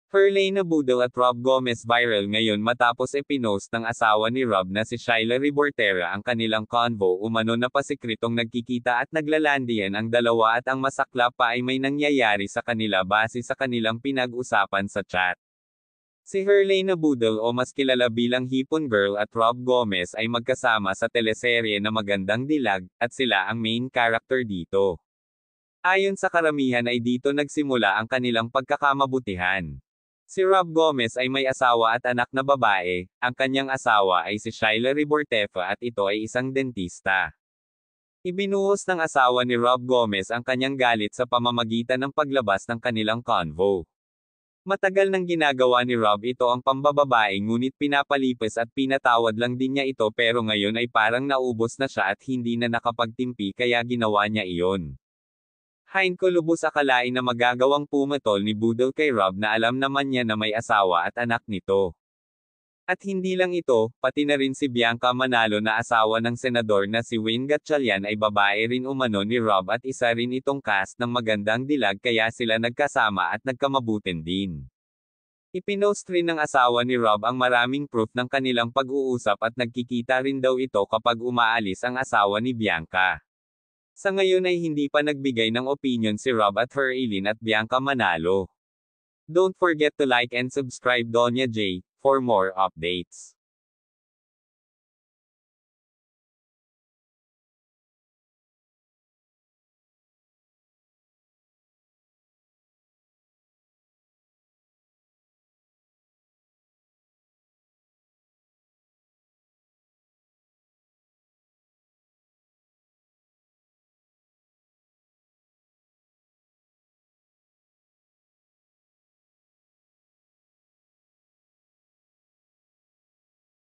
Herlena Budol at Rob Gomez viral ngayon matapos pinost ng asawa ni Rob na si Shyla Rebortera ang kanilang convo umano na pasikritong nagkikita at naglalandian ang dalawa at ang masaklap pa ay may nangyayari sa kanila base sa kanilang pinag-usapan sa chat. Si Herlena Budol o mas kilala bilang Hipon Girl at Rob Gomez ay magkasama sa teleserye na Magandang Dilag, at sila ang main character dito. Ayon sa karamihan ay dito nagsimula ang kanilang pagkakamabutihan. Si Rob Gomez ay may asawa at anak na babae, ang kanyang asawa ay si Shyla Rebortera at ito ay isang dentista. Ibinuhos ng asawa ni Rob Gomez ang kanyang galit sa pamamagitan ng paglabas ng kanilang convo. Matagal nang ginagawa ni Rob ito ang pambababae ngunit pinapalipas at pinatawad lang din niya ito pero ngayon ay parang naubos na siya at hindi na nakapagtimpi kaya ginawa niya iyon. Hain ko lubos akalain na magagawang pumatol ni Budol kay Rob na alam naman niya na may asawa at anak nito. At hindi lang ito, pati na rin si Bianca Manalo na asawa ng senador na si Wayne Gatchalian ay babae rin umano ni Rob at isa rin itong cast ng Magandang Dilag kaya sila nagkasama at nagkamabutin din. Ipinost rin ng asawa ni Rob ang maraming proof ng kanilang pag-uusap at nagkikita rin daw ito kapag umaalis ang asawa ni Bianca. Sa ngayon ay hindi pa nagbigay ng opinion si Rob at Herlena at Bianca Manalo. Don't forget to like and subscribe Donya J for more updates.